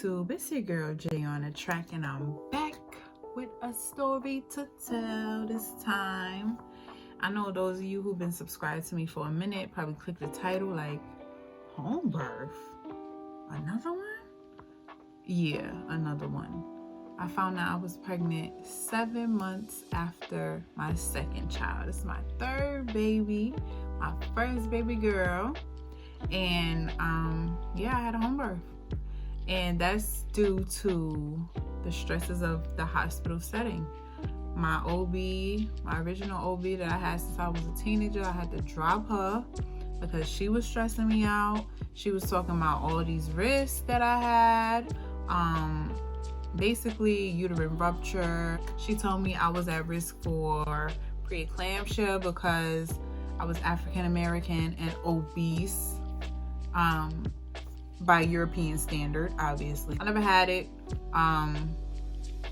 YouTube, it's your girl Jay on the track, and I'm back with a story to tell this time. I know those of you who've been subscribed to me for a minute probably clicked the title like, Homebirth? Another one? Yeah, another one. I found out I was pregnant 7 months after my second child. It's my third baby, my first baby girl, and yeah, I had a home birth. And that's due to the stresses of the hospital setting. My OB, my original OB that I had since I was a teenager, I had to drop her because she was stressing me out. She was talking about all these risks that I had. Basically uterine rupture. She told me I was at risk for preeclampsia because I was African American and obese. By European standard, obviously. I never had it,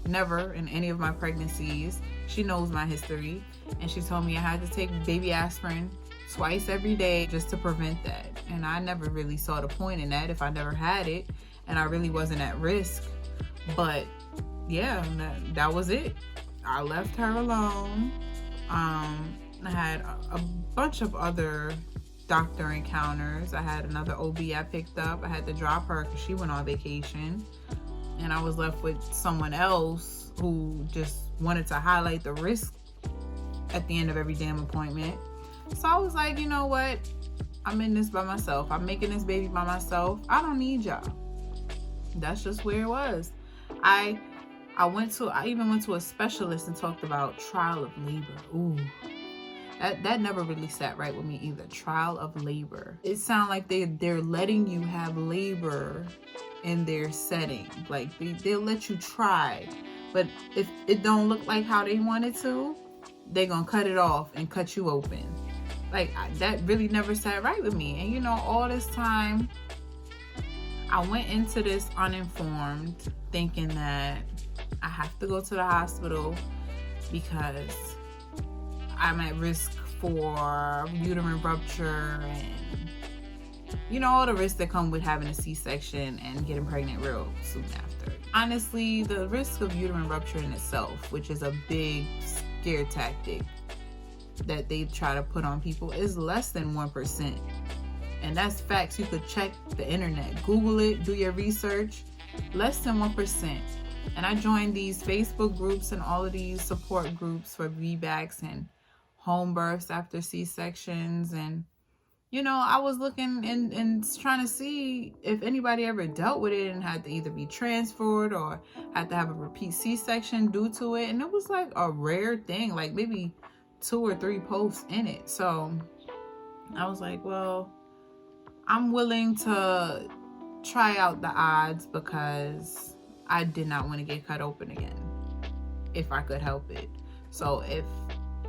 never in any of my pregnancies. She knows my history, and she told me I had to take baby aspirin twice every day just to prevent that. And I never really saw the point in that if I never had it, and I really wasn't at risk. But yeah, that was it. I left her alone. I had a bunch of other doctor encounters. I had another OB I picked up. I had to drop her because she went on vacation, and I was left with someone else who just wanted to highlight the risk at the end of every damn appointment. So I was like, you know what, I'm in this by myself. I'm making this baby by myself. I don't need y'all. That's just where it was. I even went to a specialist and talked about trial of labor. Ooh, that never really sat right with me either. Trial of labor. It sounds like they're letting you have labor in their setting. Like they'll let you try, but if it don't look like how they want it to, they're gonna cut it off and cut you open. Like that really never sat right with me. And you know, all this time I went into this uninformed, thinking that I have to go to the hospital because I'm at risk for uterine rupture and, you know, all the risks that come with having a C-section and getting pregnant real soon after. Honestly, the risk of uterine rupture in itself, which is a big scare tactic that they try to put on people, is less than 1%. And that's facts. You could check the internet, Google it, do your research. Less than 1%. And I joined these Facebook groups and all of these support groups for VBACs and home births after C-sections, and you know, I was looking and trying to see if anybody ever dealt with it and had to either be transferred or had to have a repeat C-section due to it, and it was like a rare thing, like maybe 2 or 3 posts in it. So I was like, well, I'm willing to try out the odds because I did not want to get cut open again if I could help it. So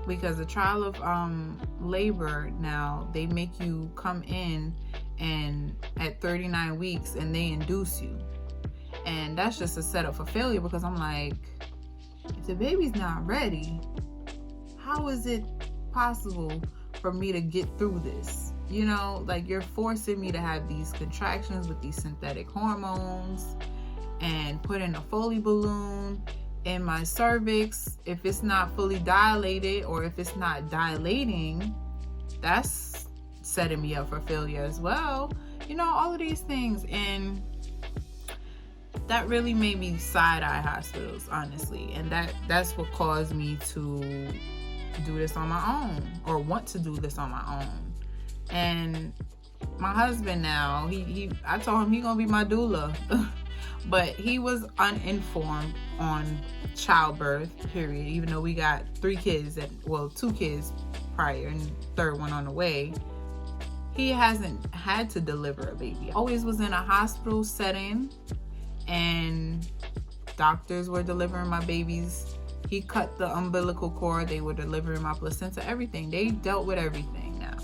because the trial of labor now, they make you come in and at 39 weeks and they induce you. And that's just a setup for failure, because I'm like, if the baby's not ready, how is it possible for me to get through this? You know, like you're forcing me to have these contractions with these synthetic hormones and put in a Foley balloon in my cervix. If it's not fully dilated or if it's not dilating, that's setting me up for failure as well. You know, all of these things. And that really made me side-eye hospitals, honestly. And that's what caused me to do this on my own, or want to do this on my own. And my husband now, I told him he gonna be my doula. But he was uninformed on childbirth, period. Even though we got 3 kids, 2 kids prior and third one on the way. He hasn't had to deliver a baby. Always was in a hospital setting, and doctors were delivering my babies. He cut the umbilical cord. They were delivering my placenta, everything. They dealt with everything now.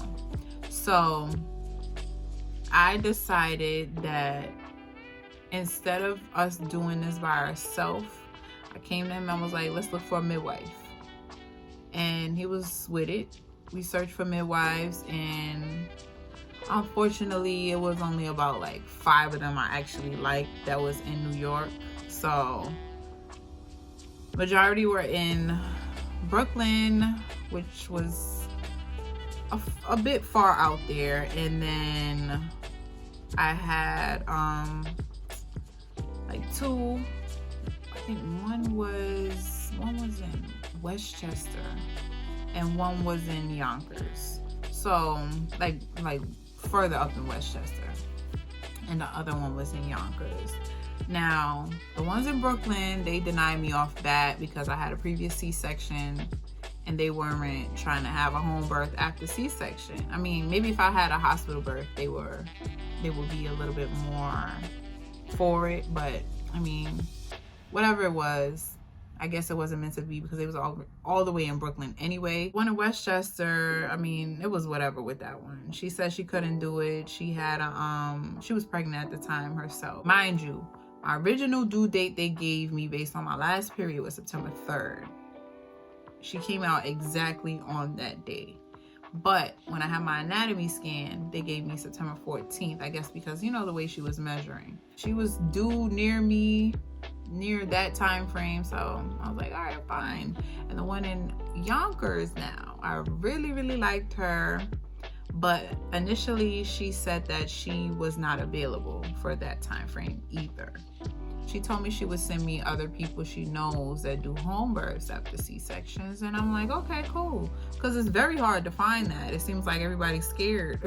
So I decided that instead of us doing this by ourselves, I came to him and was like, let's look for a midwife. And he was with it. We searched for midwives, and unfortunately it was only about like 5 of them I actually liked that was in New York. So majority were in Brooklyn, which was a bit far out there. And then I had like 2, I think one was in Westchester and one was in Yonkers. So like further up in Westchester, and the other one was in Yonkers. Now, the ones in Brooklyn, they denied me off bat because I had a previous C-section and they weren't trying to have a home birth after C-section. I mean, maybe if I had a hospital birth, they would be a little bit more for it, but I mean, whatever it was, I guess it wasn't meant to be because it was all the way in Brooklyn anyway. One in Westchester, I mean, it was whatever with that one. She said she couldn't do it. She had she was pregnant at the time herself. Mind you, my original due date they gave me based on my last period was September 3rd. She came out exactly on that day. But when I had my anatomy scan, they gave me September 14th, I guess because, you know, the way she was measuring. She was due near that time frame, so I was like, all right, fine. And the one in Yonkers now, I really liked her, but initially she said that she was not available for that time frame either. She told me she would send me other people she knows that do home births after C-sections, and I'm like, okay, cool, because it's very hard to find that. It seems like everybody's scared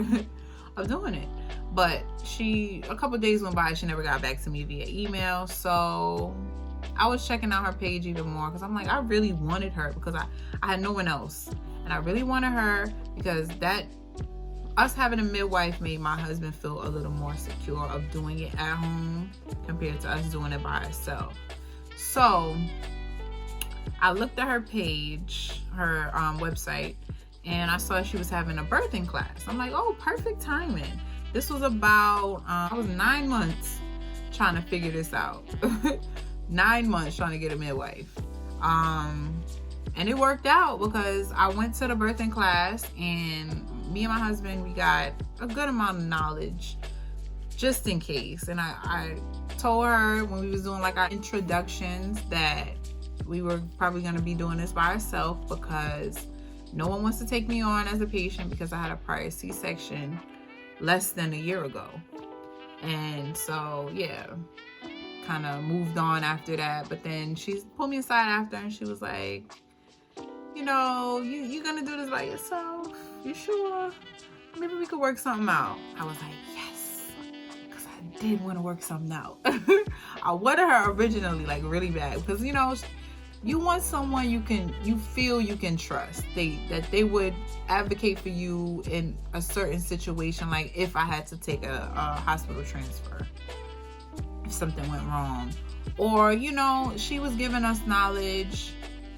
of doing it. But a couple days went by, she never got back to me via email. So I was checking out her page even more because I'm like, I really wanted her because I had no one else. And I really wanted her because us having a midwife made my husband feel a little more secure of doing it at home compared to us doing it by ourselves. So I looked at her page, her website, and I saw she was having a birthing class. I'm like, oh, perfect timing. This was about, I was 9 months trying to figure this out. 9 months trying to get a midwife. And it worked out because I went to the birthing class, and me and my husband, we got a good amount of knowledge just in case. And I told her when we was doing like our introductions that we were probably going to be doing this by ourselves because no one wants to take me on as a patient because I had a prior C-section less than a year ago. And so, yeah, kind of moved on after that. But then she pulled me aside after and she was like, you know, you gonna do this by yourself? You sure? Maybe we could work something out. I was like, yes, because I did want to work something out. I wanted her originally, like, really bad, because, you know, you want someone you feel you can trust. That they would advocate for you in a certain situation, like if I had to take a hospital transfer, if something went wrong, or, you know, she was giving us knowledge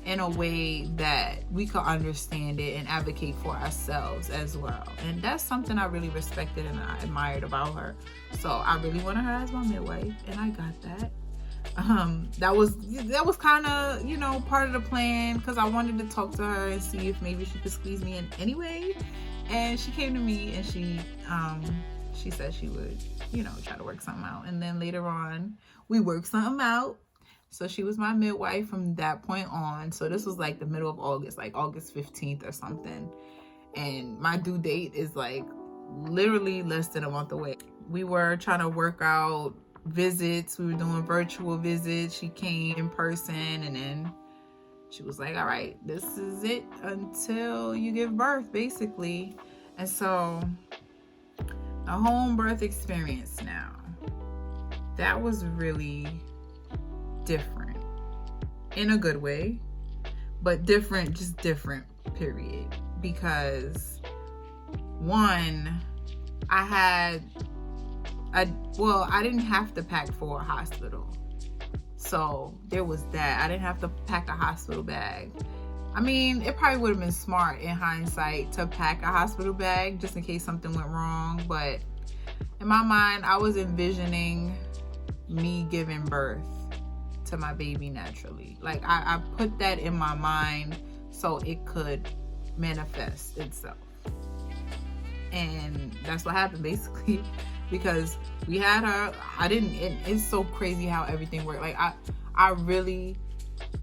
in a way that we could understand it and advocate for ourselves as well. And that's something I really respected and I admired about her. So I really wanted her as my midwife, and I got that. That was kind of, you know, part of the plan, because I wanted to talk to her and see if maybe she could squeeze me in anyway. And she came to me and she said she would, you know, try to work something out. And then later on, we worked something out. So she was my midwife from that point on. So this was like the middle of August, like August 15th or something. And my due date is like literally less than a month away. We were trying to work out visits. We were doing virtual visits. She came in person, and then she was like, all right, this is it until you give birth, basically. And so the home birth experience now. that was really different in a good way, but different, just different, period. Because one, I didn't have to pack for a hospital. So there was that. I didn't have to pack a hospital bag. I mean, it probably would have been smart in hindsight to pack a hospital bag just in case something went wrong. But in my mind, I was envisioning me giving birth to my baby naturally. Like I put that in my mind so it could manifest itself. And that's what happened basically, because we had her. It's so crazy how everything worked. Like I really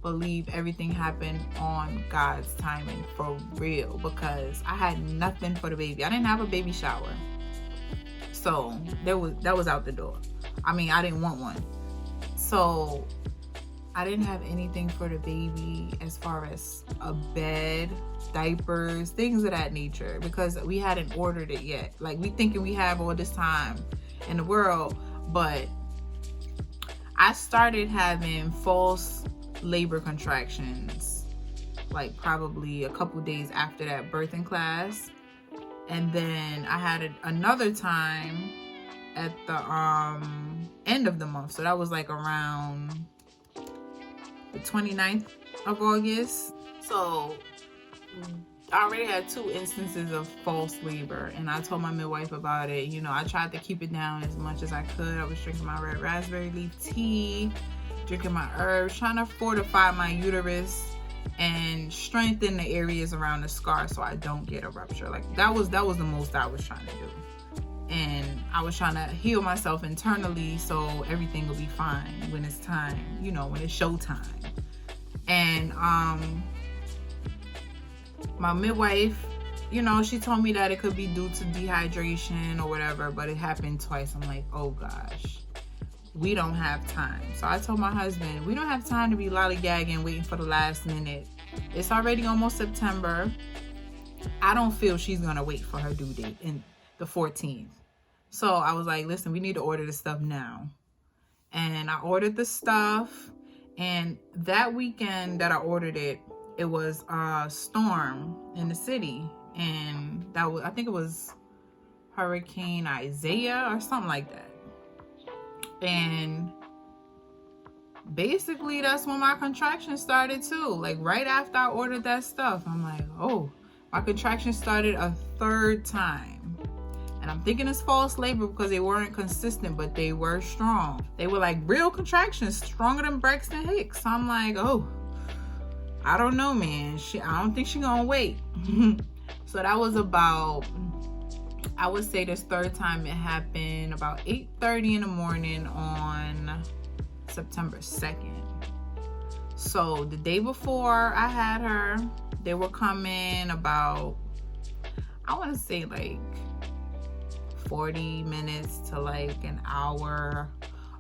believe everything happened on God's timing for real, because I had nothing for the baby. I didn't have a baby shower. So that was out the door. I mean, I didn't want one. So I didn't have anything for the baby as far as a bed, diapers, things of that nature, because we hadn't ordered it yet. Like, we thinking we have all this time in the world, but I started having false labor contractions like probably a couple days after that birthing class. And then I had another time at the end of the month. So that was like around the 29th of August. So I already had 2 instances of false labor, and I told my midwife about it. You know, I tried to keep it down as much as I could. I was drinking my red raspberry leaf tea, drinking my herbs, trying to fortify my uterus and strengthen the areas around the scar so I don't get a rupture. Like that was the most I was trying to do. And I was trying to heal myself internally so everything will be fine when it's time, you know, when it's showtime. And my midwife, you know, she told me that it could be due to dehydration or whatever, but it happened twice. I'm like, oh gosh, we don't have time. So I told my husband, we don't have time to be lollygagging, waiting for the last minute. It's already almost September. I don't feel she's gonna wait for her due date in the 14th. So I was like, listen, we need to order this stuff now. And I ordered the stuff. And that weekend that I ordered it, it was a storm in the city. And that was, I think it was Hurricane Isaiah or something like that. And basically that's when my contractions started too. Like right after I ordered that stuff, I'm like, oh, my contractions started a 3rd time. And I'm thinking it's false labor because they weren't consistent, but they were strong. They were like real contractions, stronger than Braxton Hicks. So I'm like, oh, I don't know, man. I don't think she's gonna wait. So that was about, I would say this 3rd time it happened about 8:30 in the morning on September 2nd. So the day before I had her, they were coming about, I want to say like 40 minutes to like an hour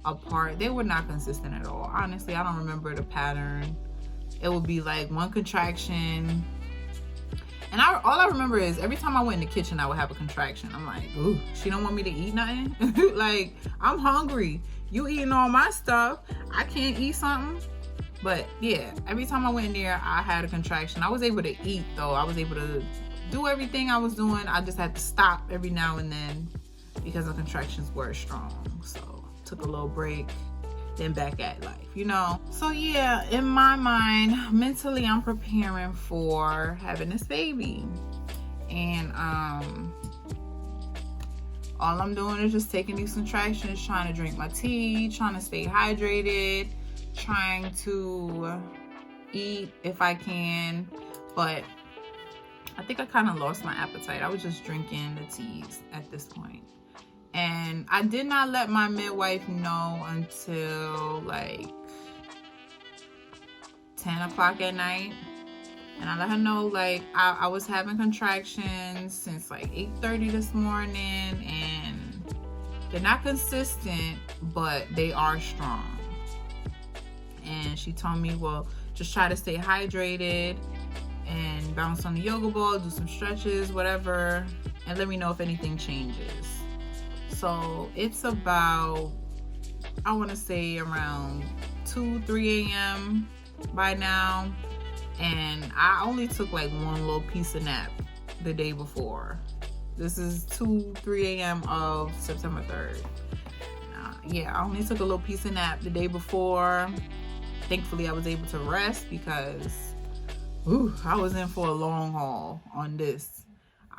apart. They were not consistent at all. Honestly, I don't remember the pattern. It would be like one contraction. And all I remember is every time I went in the kitchen, I would have a contraction. I'm like, ooh, she don't want me to eat nothing? Like, I'm hungry. You eating all my stuff. I can't eat something. But yeah, every time I went in there, I had a contraction. I was able to eat though. I was able to do everything I was doing. I just had to stop every now and then because the contractions were strong. So took a little break, then back at life, you know? So yeah, in my mind, mentally, I'm preparing for having this baby. And all I'm doing is just taking these contractions, trying to drink my tea, trying to stay hydrated, trying to eat if I can. But I think I kind of lost my appetite. I was just drinking the teas at this point. And I did not let my midwife know until like 10 o'clock at night. And I let her know like I was having contractions since like 8:30 this morning, and they're not consistent, but they are strong. And she told me, well, just try to stay hydrated and bounce on the yoga ball, do some stretches, whatever, and let me know if anything changes. So it's about I want to say around 2-3 a.m. by now, and I only took like one little piece of nap the day before. This is 2-3 a.m. of September 3rd. Yeah, I only took a little piece of nap the day before. Thankfully, I was able to rest because I was in for a long haul on this.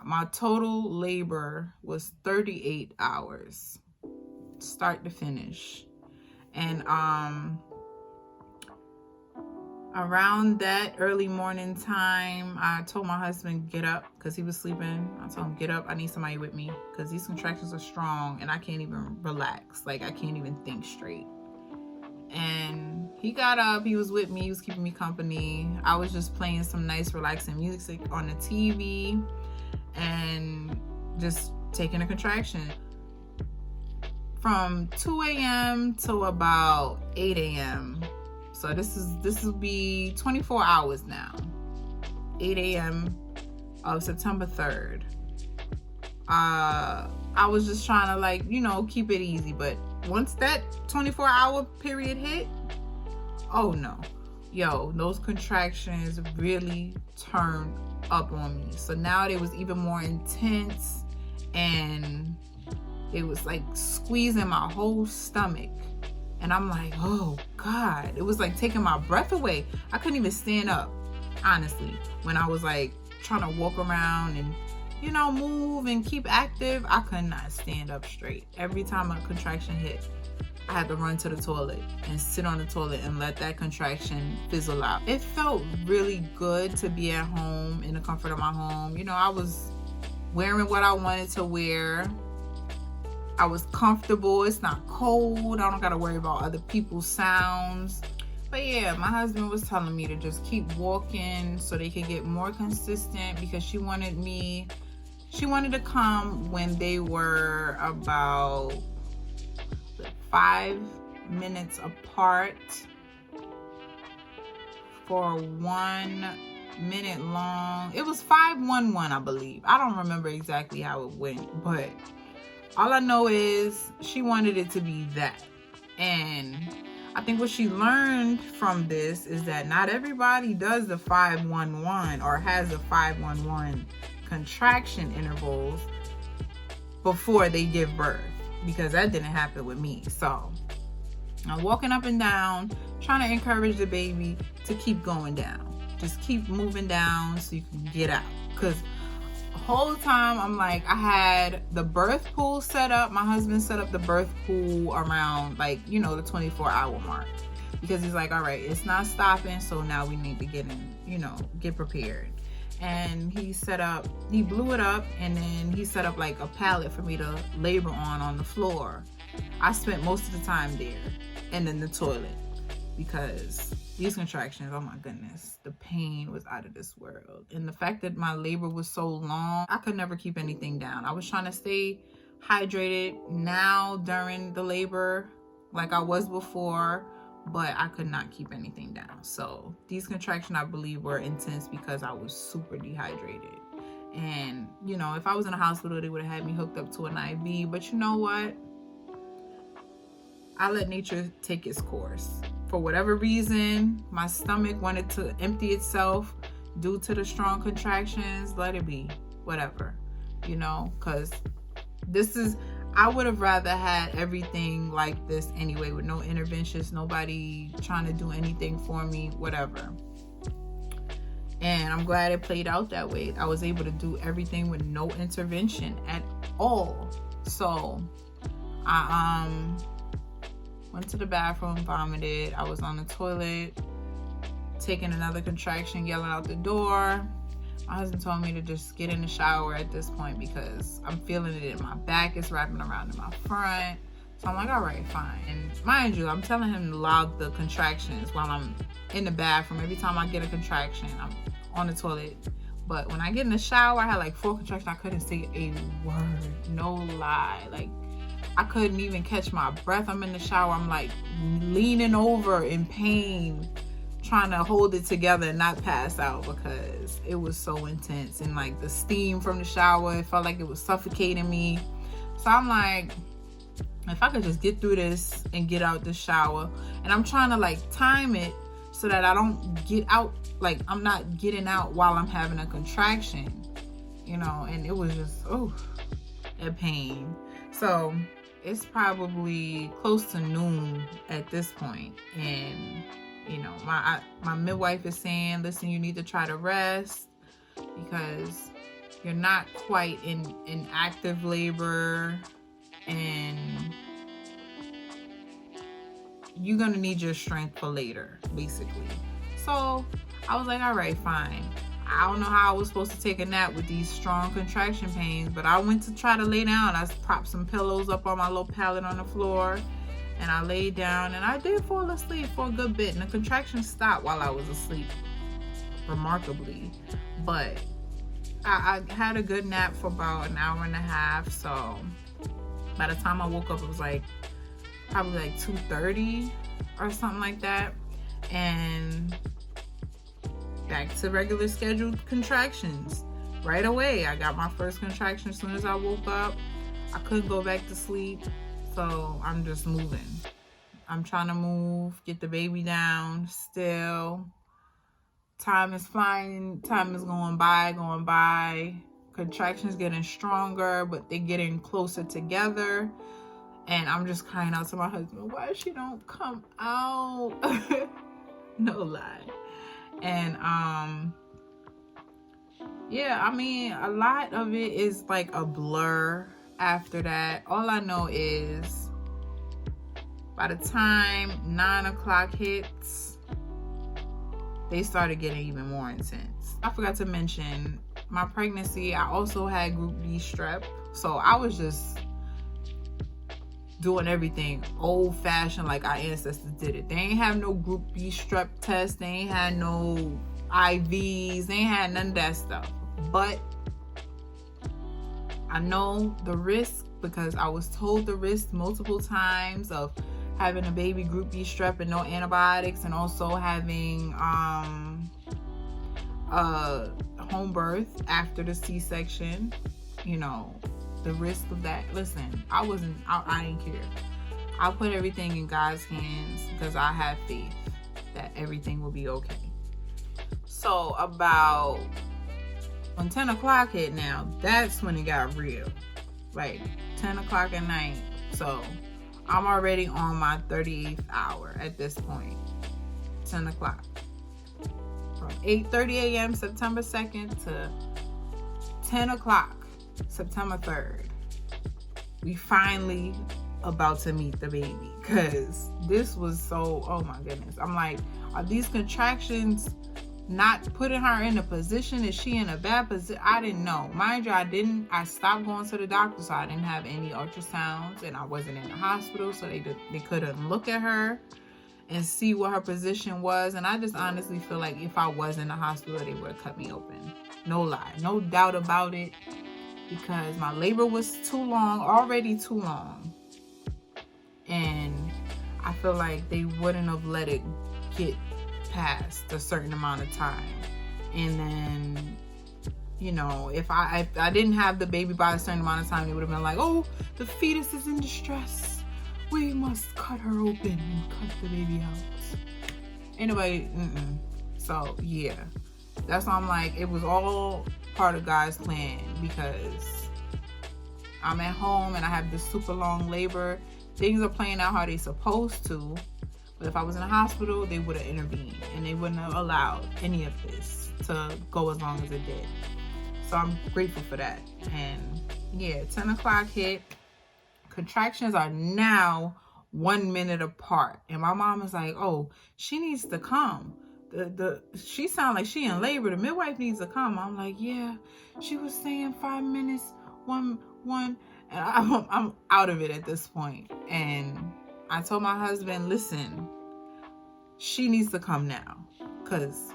My total labor was 38 hours, start to finish. And around that early morning time, I told my husband get up because he was sleeping. I told him get up, I need somebody with me because these contractions are strong and I can't even relax. Like I can't even think straight. And he got up, he was with me, he was keeping me company. I was just playing some nice relaxing music on the TV and just taking a contraction. From 2 a.m. to about 8 a.m. So this will be 24 hours now. 8 a.m. of September 3rd. I was just trying to keep it easy, but once that 24-hour period hit, oh no. Yo, those contractions really turned up on me. So now they was even more intense and it was like squeezing my whole stomach. And I'm like, oh God, it was like taking my breath away. I couldn't even stand up, honestly. When I was like trying to walk around and, move and keep active, I could not stand up straight. Every time a contraction hit, I had to run to the toilet and sit on the toilet and let that contraction fizzle out. It felt really good to be at home in the comfort of my home. I was wearing what I wanted to wear. I was comfortable. It's not cold. I don't got to worry about other people's sounds. But yeah, my husband was telling me to just keep walking so they could get more consistent because she wanted to come when they were about 5 minutes apart for 1 minute long. It was 5-1-1, I believe. I don't remember exactly how it went, but all I know is she wanted it to be that. And I think what she learned from this is that not everybody does the 5-1-1 or has the 5-1-1 contraction intervals before they give birth, because that didn't happen with me. So I'm walking up and down, trying to encourage the baby to keep going down. Just keep moving down so you can get out. Because the whole time I'm like, I had the birth pool set up. My husband set up the birth pool around the 24-hour mark. Because he's like, all right, it's not stopping. So now we need to get in, get prepared. And he blew it up, and then he set up like a pallet for me to labor on the floor. I spent most of the time there and in the toilet because these contractions, oh my goodness, the pain was out of this world. And the fact that my labor was so long, I could never keep anything down. I was trying to stay hydrated now during the labor like I was before, but I could not keep anything down. So these contractions, I believe, were intense because I was super dehydrated. And, if I was in a hospital, they would have had me hooked up to an IV. But you know what? I let nature take its course. For whatever reason, my stomach wanted to empty itself due to the strong contractions. Let it be. Whatever. Because I would have rather had everything like this anyway, with no interventions, nobody trying to do anything for me, whatever. And I'm glad it played out that way. I was able to do everything with no intervention at all. So I went to the bathroom, vomited. I was on the toilet, taking another contraction, yelling out the door. My husband told me to just get in the shower at this point because I'm feeling it in my back. It's wrapping around in my front. So I'm like, all right, fine. And mind you, I'm telling him to log the contractions while I'm in the bathroom. Every time I get a contraction, I'm on the toilet. But when I get in the shower, I had like 4 contractions. I couldn't say a word, no lie. Like, I couldn't even catch my breath. I'm in the shower. I'm like leaning over in pain, trying to hold it together and not pass out because it was so intense. And like the steam from the shower, it felt like it was suffocating me. So I'm like, if I could just get through this and get out the shower. And I'm trying to like time it so that I don't get out, like I'm not getting out while I'm having a contraction, you know. And it was just, oh, a pain. So it's probably close to noon at this point, and you know, my midwife is saying, listen, you need to try to rest because you're not quite in active labor, and you're gonna need your strength for later, basically. So I was like, all right, fine. I don't know how I was supposed to take a nap with these strong contraction pains, but I went to try to lay down. I propped some pillows up on my little pallet on the floor, and I laid down, and I did fall asleep for a good bit, and the contractions stopped while I was asleep, remarkably. But I had a good nap for about an hour and a half, so by the time I woke up, it was like probably like 2:30 or something like that, and back to regular scheduled contractions right away. I got my first contraction as soon as I woke up. I couldn't go back to sleep, so I'm just moving. I'm trying to move, get the baby down still. Time is flying, time is going by. Contractions getting stronger, but they're getting closer together. And I'm just crying out to my husband, why she don't come out? No lie. And yeah, I mean, a lot of it is like a blur after that. All I know is by the time 9 o'clock hits, they started getting even more intense. I forgot to mention my pregnancy, I also had group B strep. So I was just doing everything old fashioned like our ancestors did it. They ain't have no group B strep test. They ain't had no IVs. They ain't had none of that stuff. But I know the risk because I was told the risk multiple times of having a baby group B strep and no antibiotics, and also having home birth after the C-section. You know, the risk of that. Listen, I didn't care. I put everything in God's hands because I have faith that everything will be okay. So about when 10 o'clock hit now, that's when it got real. Like 10 o'clock at night. So I'm already on my 38th hour at this point. 10 o'clock. From 8:30 a.m. September 2nd to 10 o'clock September 3rd. We finally about to meet the baby. Because this was so, oh my goodness. I'm like, are these contractions not putting her in a position? Is she in a bad position? I didn't know. Mind you, I stopped going to the doctor, so I didn't have any ultrasounds, and I wasn't in the hospital, so they couldn't look at her and see what her position was. And I just honestly feel like if I was in the hospital, they would have cut me open. No lie, no doubt about it, because my labor was too long, already too long. And I feel like they wouldn't have let it get past a certain amount of time. And then, you know, if I didn't have the baby by a certain amount of time, they would have been like, oh, the fetus is in distress, we must cut her open and cut the baby out. Anyway, so yeah, that's why I'm like, it was all part of God's plan, because I'm at home and I have this super long labor. Things are playing out how they're supposed to. But if I was in a hospital, they would have intervened and they wouldn't have allowed any of this to go as long as it did. So I'm grateful for that. And yeah, 10 o'clock hit. Contractions are now 1 minute apart. And my mom is like, oh, she needs to come. She sounds like she in labor. The midwife needs to come. I'm like, yeah, she was saying 5 minutes, one. And I'm out of it at this point. And I told my husband, listen, she needs to come now, because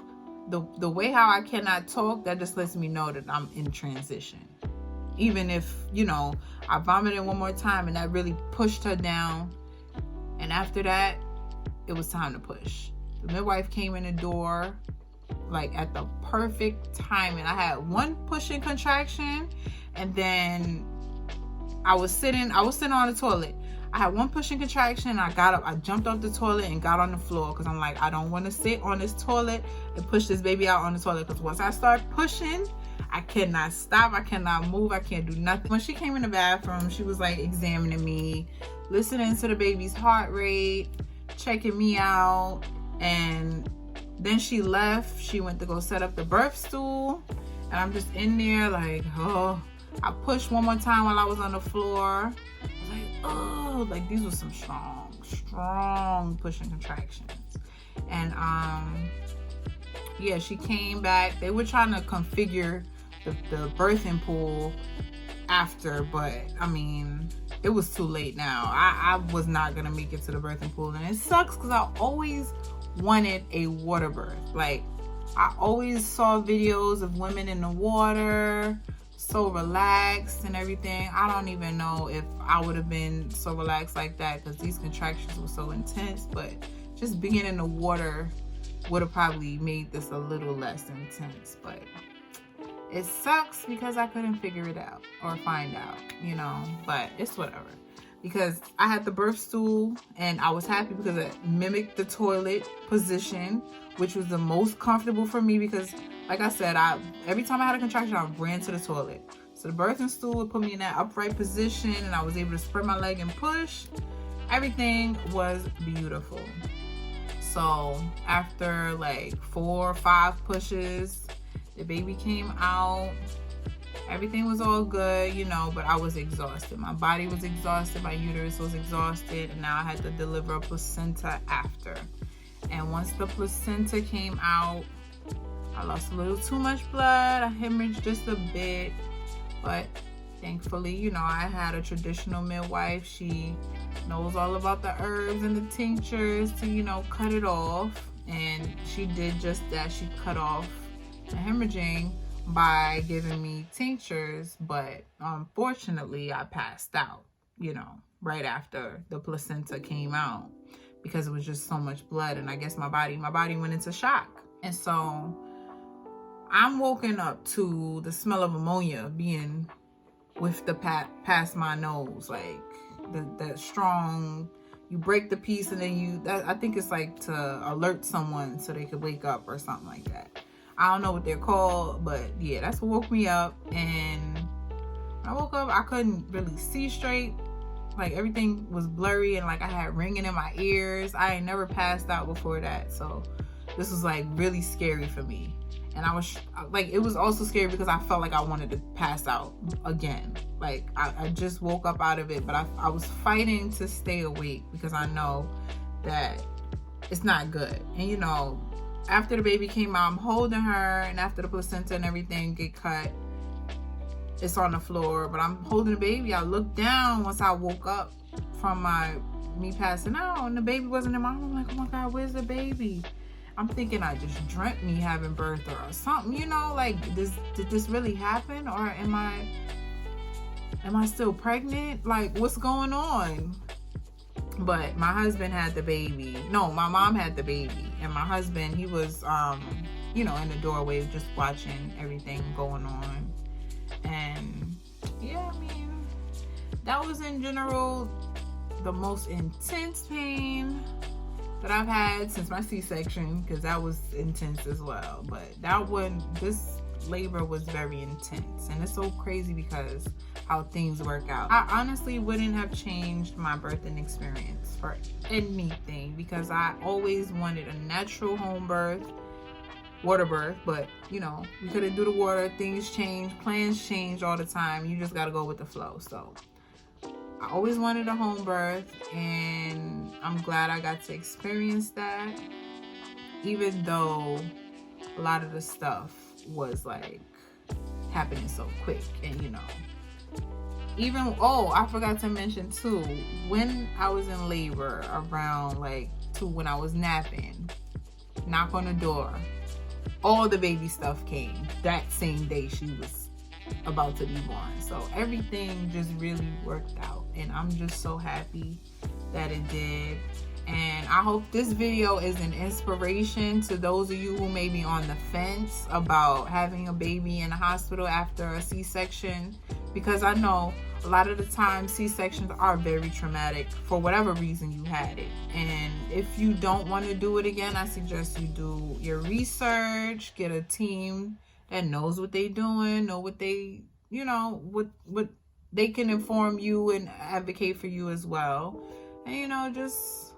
the way how I cannot talk, that just lets me know that I'm in transition. Even if, you know, I vomited one more time and that really pushed her down. And after that, it was time to push. The midwife came in the door like at the perfect time. And I had one pushing contraction, and then I was sitting on the toilet. I had one pushing contraction. I got up, I jumped off the toilet and got on the floor because I'm like, I don't want to sit on this toilet and push this baby out on the toilet, because once I start pushing, I cannot stop, I cannot move, I can't do nothing. When she came in the bathroom, she was like examining me, listening to the baby's heart rate, checking me out, and then she left. She went to go set up the birth stool, and I'm just in there like, oh. I pushed one more time while I was on the floor. I was like, oh, like these were some strong pushing contractions. And yeah, she came back. They were trying to configure the birthing pool after, but I mean, it was too late now. I was not gonna make it to the birthing pool, and it sucks because I always wanted a water birth. Like, I always saw videos of women in the water, so relaxed and everything. I don't even know if I would have been so relaxed like that because these contractions were so intense, but just being in the water would have probably made this a little less intense. But it sucks because I couldn't figure it out or find out, you know, but it's whatever. Because I had the birth stool and I was happy because it mimicked the toilet position, which was the most comfortable for me because, like I said, every time I had a contraction, I ran to the toilet. So the birthing stool would put me in that upright position and I was able to spread my leg and push. Everything was beautiful. So after like 4 or 5 pushes, the baby came out. Everything was all good, you know, but I was exhausted. My body was exhausted, my uterus was exhausted, and now I had to deliver a placenta after. And once the placenta came out, I lost a little too much blood. I hemorrhaged just a bit, but thankfully, you know, I had a traditional midwife. She knows all about the herbs and the tinctures to, you know, cut it off. And she did just that. She cut off the hemorrhaging by giving me tinctures, but unfortunately I passed out, you know, right after the placenta came out because it was just so much blood, and I guess my body went into shock. And so I'm woken up to the smell of ammonia being with the past my nose, like the strong, you break the piece and then I think it's like to alert someone so they could wake up or something like that. I don't know what they're called, but yeah, that's what woke me up. And when I woke up, I couldn't really see straight. Like, everything was blurry and like I had ringing in my ears. I ain't never passed out before that, so this was like really scary for me. And I was like, it was also scary because I felt like I wanted to pass out again. Like, I just woke up out of it, but I was fighting to stay awake because I know that it's not good. And you know, after the baby came out, I'm holding her, and after the placenta and everything get cut, it's on the floor, but I'm holding the baby. I looked down once I woke up from me passing out, and the baby wasn't in my arm. I'm like, oh my God, where's the baby? I'm thinking I just dreamt me having birth or something, you know, like, did this really happen? Or am I still pregnant? Like, what's going on? But my husband had the baby. No, my mom had the baby. And my husband, he was, you know, in the doorway just watching everything going on. And yeah, I mean, that was in general the most intense pain that I've had since my C-section, because that was intense as well. But this labor was very intense, and it's so crazy because how things work out. I honestly wouldn't have changed my birthing experience for anything, because I always wanted a natural home birth, water birth, but you know, we couldn't do the water. Things change, plans change all the time. You just got to go with the flow. So I always wanted a home birth, and I'm glad I got to experience that, even though a lot of the stuff was like happening so quick. And you know, even, oh, I forgot to mention too, when I was in labor around when I was napping, knock on the door, all the baby stuff came that same day she was about to be born. So everything just really worked out, and I'm just so happy that it did. And I hope this video is an inspiration to those of you who may be on the fence about having a baby in the hospital after a C-section, because I know a lot of the time C-sections are very traumatic for whatever reason you had it. And if you don't want to do it again, I suggest you do your research, get a team that knows what they're doing, know what they, what they can inform you and advocate for you as well. And, just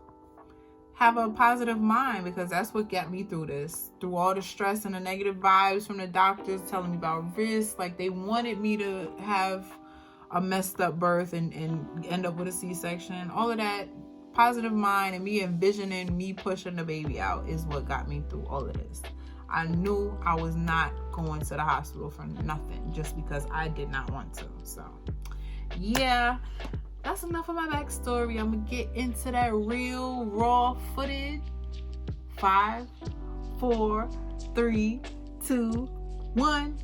have a positive mind, because that's what got me through this. Through all the stress and the negative vibes from the doctors telling me about risks. Like, they wanted me to have a messed up birth and end up with a C-section. All of that positive mind and me envisioning me pushing the baby out is what got me through all of this. I knew I was not going to the hospital for nothing just because I did not want to. So, yeah, that's enough of my backstory. I'm going to get into that real raw footage. 5, 4, 3, 2, 1.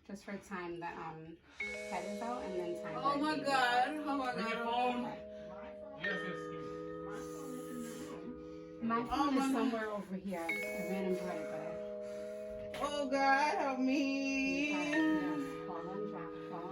Just for time that head is out, and then time. Oh my god! Oh my god! Phone. Yes, yes. My phone is somewhere over here. I ran and brought it, but oh god, help me! yes, fall on drop, fall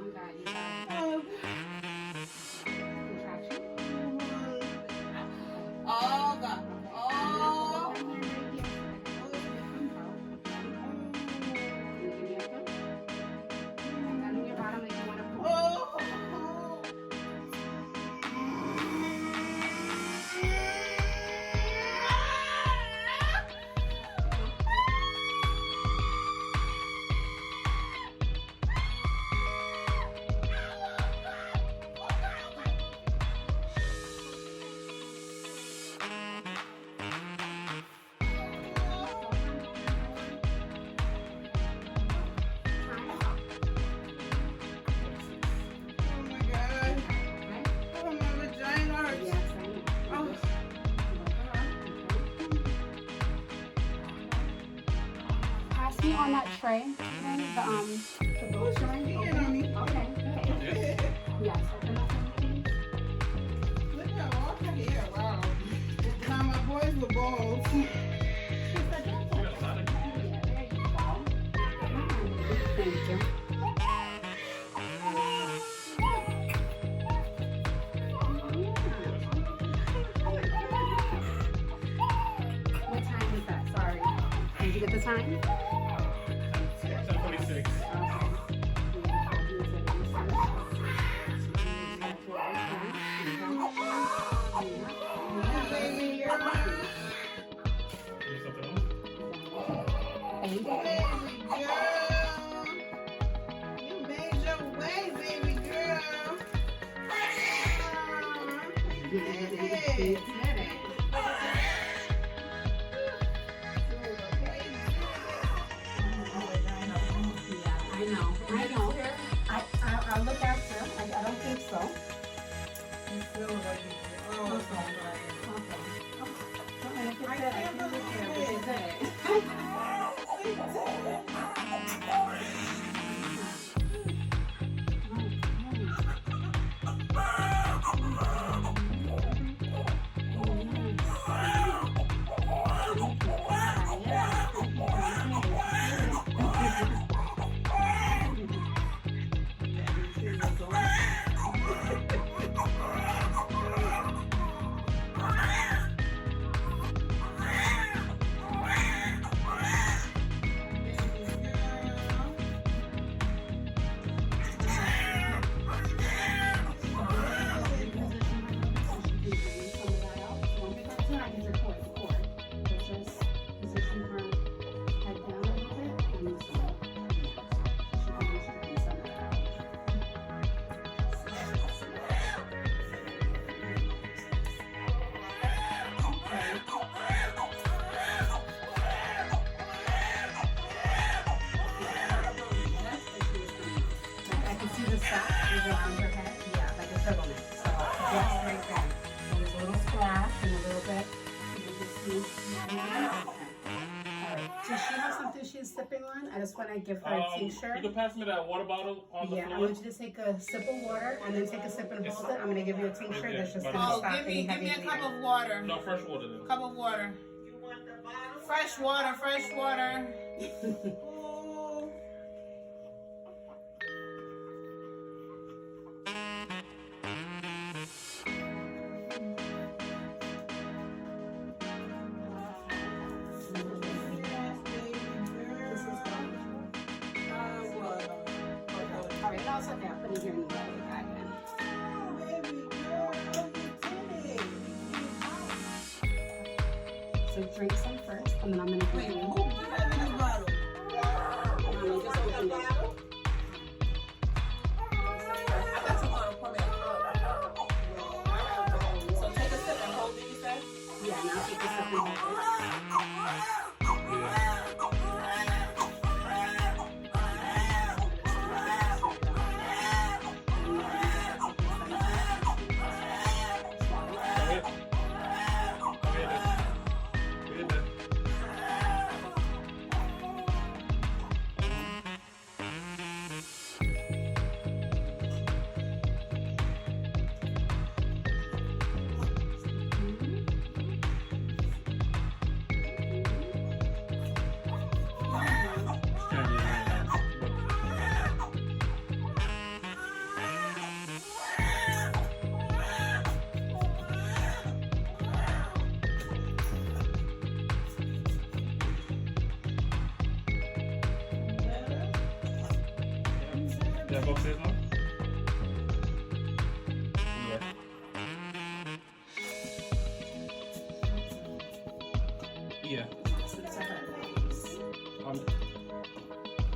see on that tray, the bowstring? Okay, good. Yes, open up everything. Look at all her hair. Wow. Now my boys were bald. Thank you. What time is that? Sorry. Did you get the time? 10:46. Baby girl. Need something else? Thank you. Baby girl. You made your way, baby girl. Hey. I know. I'll look after. I don't think so. You feel like you oh, it's all right. I can't believe around her head, yeah, like a turtleneck. So just right there. And there's a little splash and a little bit. You can just see. Okay. All right. Does she have something she's sipping on? I just want to give her a tincture. You can pass me that water bottle on the Yeah, I floor. want you to take a sip of water and then take a sip and hold it. I'm gonna give you a tincture that's just gonna Oh, stop give any me heavy a cup bleeding. of water. No, fresh water then. Cup of water. You want the bottle? Fresh water, fresh water. Ooh. All right, that's okay. I'll put it here in the middle of the bag then. So drink some first, and then I'm gonna give Wait, you. who put that in this bottle? Mommy, just open it. I got some bottle for me. So take a sip and hold it, you said? Yeah, now take a sip and hold it. Yeah, go upstairs now? Yeah. Yeah.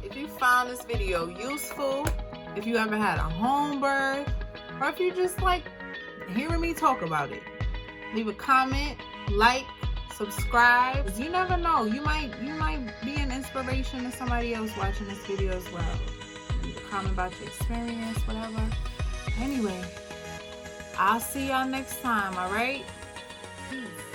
If you found this video useful, if you ever had a home birth, or if you just like hearing me talk about it, leave a comment, like, subscribe. 'Cause you never know, you might be an inspiration to somebody else watching this video as well. Leave a comment about your experience, whatever. Anyway, I'll see y'all next time, all right? Peace.